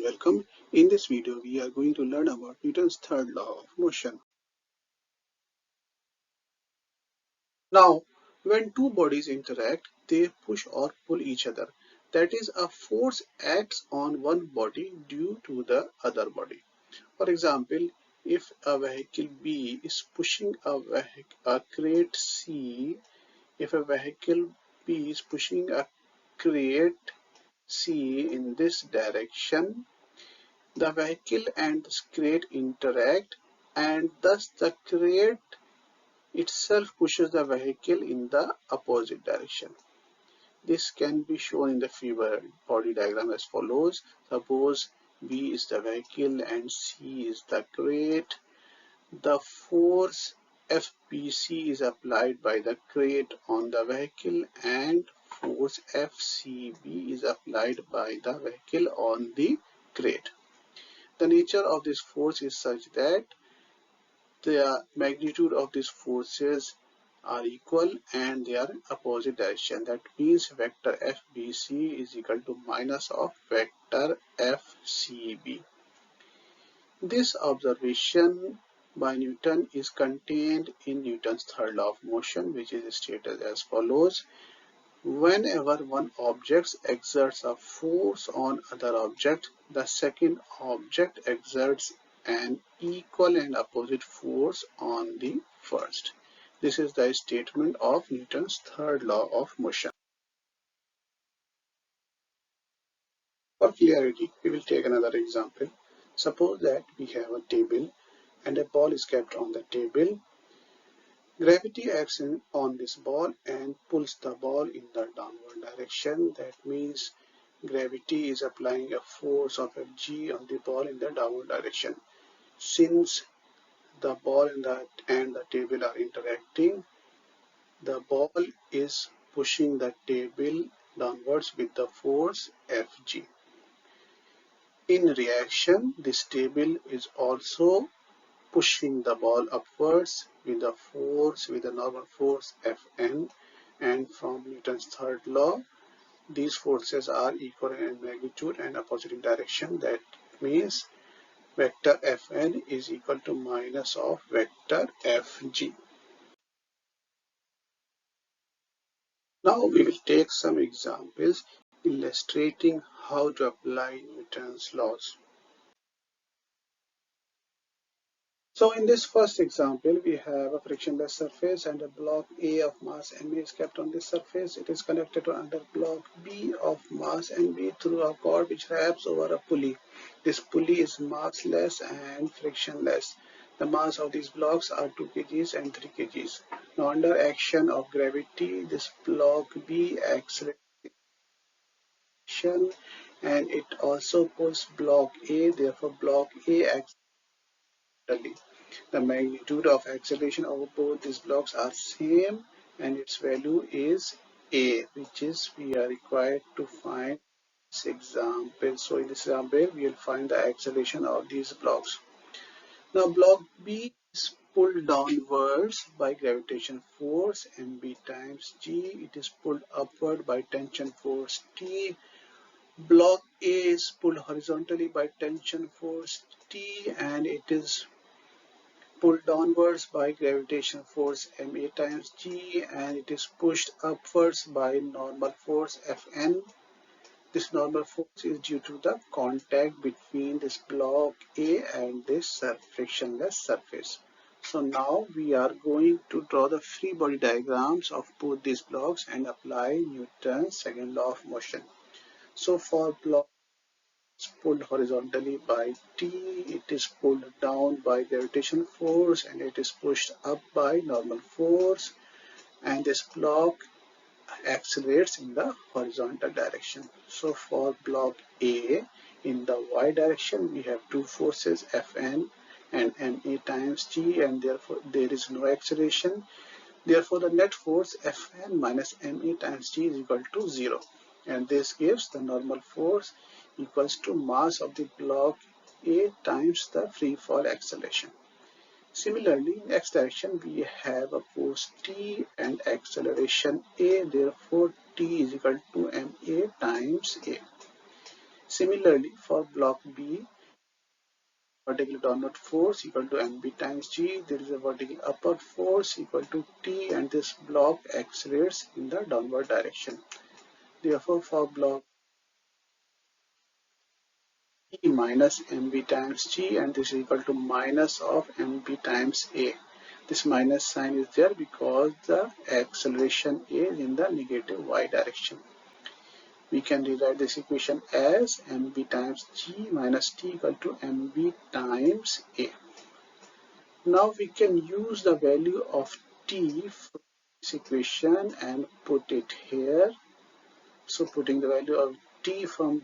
and welcome. In this video, we are going to learn about Newton's third law of motion. Now, when two bodies interact, they push or pull each other. That is, a force acts on one body due to the other body. For example, if a vehicle B is pushing a crate C, if a vehicle B is pushing a crate C in this direction, the vehicle and the crate interact, and thus the crate itself pushes the vehicle in the opposite direction. This can be shown in the free body diagram as follows. Suppose B is the vehicle and C is the crate. The force FBC is applied by the crate on the vehicle, and force FCB is applied by the vehicle on the crate. The nature of this force is such that the magnitude of these forces are equal and they are in opposite direction. That means vector FBC is equal to minus of vector FCB. This observation by Newton is contained in Newton's third law of motion, which is stated as follows. Whenever one object exerts a force on other object, the second object exerts an equal and opposite force on the first. This is the statement of Newton's third law of motion. For clarity, we will take another example. Suppose that we have a table and a ball is kept on the table. Gravity acts on this ball and pulls the ball in the downward direction. That means gravity is applying a force of Fg on the ball in the downward direction. Since the ball and the table are interacting, the ball is pushing the table downwards with the force Fg. In reaction, this table is also pushing the ball upwards with a normal force Fn, and from Newton's third law, these forces are equal in magnitude and opposite in direction. That means vector Fn is equal to minus of vector Fg. Now we will take some examples illustrating how to apply Newton's laws. So in this first example, we have a frictionless surface and a block A of mass Ma is kept on this surface. It is connected to another block B of mass Nb through a cord which wraps over a pulley. This pulley is massless and frictionless. The mass of these blocks are 2 kg and 3 kg. Now under action of gravity, this block B accelerates and it also pulls block A. Therefore, block A accelerates. The magnitude of acceleration of both these blocks are same, and its value is A, which is we are required to find this example. So in this example, we will find the acceleration of these blocks. Now block B is pulled downwards by gravitation force Mb times G. It is pulled upward by tension force T. Block A is pulled horizontally by tension force T, and it is pulled downwards by gravitation force Ma times G, and it is pushed upwards by normal force Fn. This normal force is due to the contact between this block A and this frictionless surface. So now we are going to draw the free body diagrams of both these blocks and apply Newton's second law of motion. So for block pulled horizontally by T, it is pulled down by gravitation force, and it is pushed up by normal force, and this block accelerates in the horizontal direction. So for block A, in the y direction, we have two forces Fn and Ma times G, and therefore there is no acceleration. Therefore the net force Fn minus Ma times G is equal to 0, and this gives the normal force equals to mass of the block A times the free fall acceleration. Similarly, in x direction, we have a force T and acceleration A. Therefore, T is equal to Ma times A. Similarly, for block B, vertical downward force equal to mb times g, there is a vertical upward force equal to T, and this block accelerates in the downward direction. Therefore, for block E minus mb times g, and this is equal to minus of mb times a. This minus sign is there because the acceleration is in the negative y direction. We can rewrite this equation as mb times g minus t equal to mb times a. Now we can use the value of t from this equation and put it here. So putting the value of t from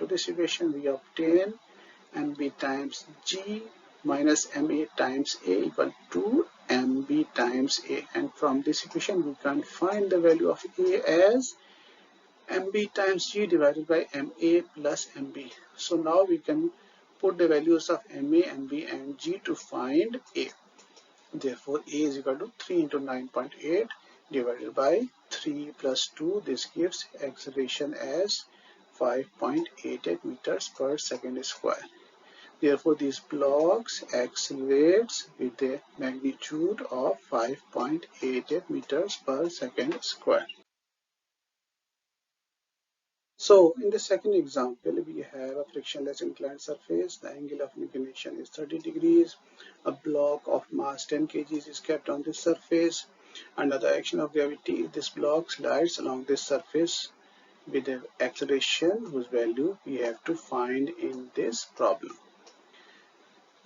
to this equation, we obtain mb times g minus ma times a equal to mb times a. And from this equation, we can find the value of a as mb times g divided by ma plus mb. So now we can put the values of ma, mb and g to find a. Therefore, a is equal to 3 into 9.8 divided by 3 plus 2. This gives acceleration as 5.88 meters per second square. Therefore, these blocks accelerates with a magnitude of 5.88 meters per second square. So, in the second example, we have a frictionless inclined surface. The angle of inclination is 30 degrees. A block of mass 10 kg is kept on this surface. Under the action of gravity, this block slides along this surface with an acceleration whose value we have to find in this problem.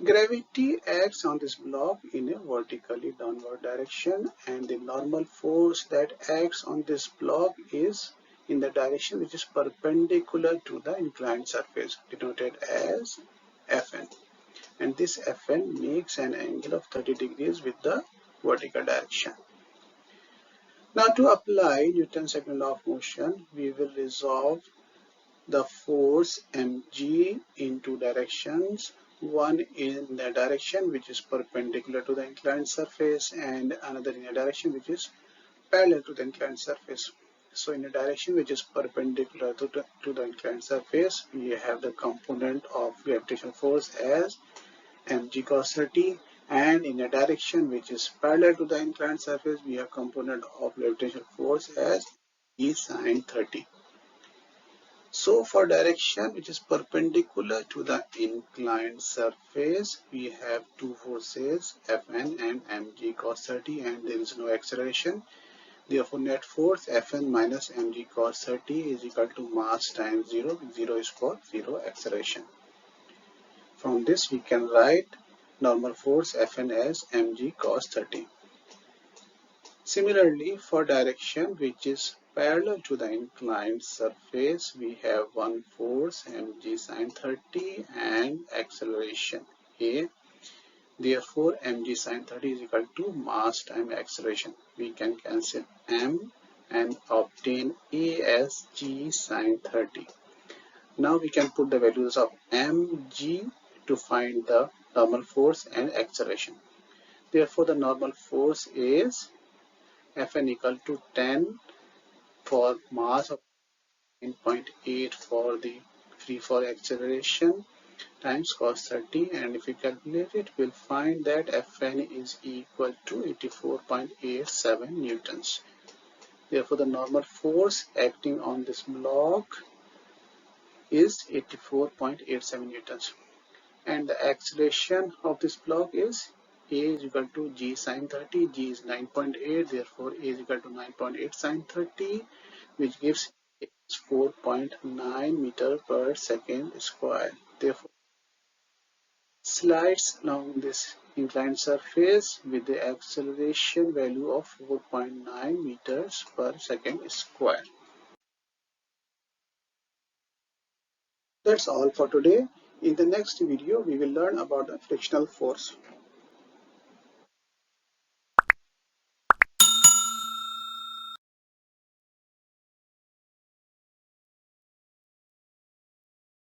Gravity acts on this block in a vertically downward direction, and the normal force that acts on this block is in the direction which is perpendicular to the inclined surface, denoted as Fn. And this Fn makes an angle of 30 degrees with the vertical direction. Now, to apply Newton's second law of motion, we will resolve the force mg in two directions. One in the direction which is perpendicular to the inclined surface, and another in a direction which is parallel to the inclined surface. So in a direction which is perpendicular to the inclined surface, we have the component of gravitational force as mg cos 30, and in a direction which is parallel to the inclined surface, we have component of gravitational force as e sin 30. So for direction which is perpendicular to the inclined surface, we have two forces Fn and mg cos 30, and there is no acceleration. Therefore, net force Fn minus mg cos 30 is equal to mass times 0. 0 is for zero acceleration. From this, we can write normal force Fn as mg cos 30. Similarly, for direction which is parallel to the inclined surface, we have one force mg sin 30 and acceleration a. Therefore, mg sin 30 is equal to mass times acceleration. We can cancel m and obtain a as g sin 30. Now we can put the values of mg to find the normal force and acceleration. Therefore, the normal force is Fn equal to 10 for mass of 9.8 for the free fall acceleration times cos 30, and if we calculate it, we'll find that Fn is equal to 84.87 newtons. Therefore, the normal force acting on this block is 84.87 newtons, and the acceleration of this block is a is equal to g sin 30. G is 9.8, therefore a is equal to 9.8 sin 30, which gives 4.9 meter per second square. Therefore, slides along this inclined surface with the acceleration value of 4.9 meters per second square. That's all for today. In the next video, we will learn about the frictional force.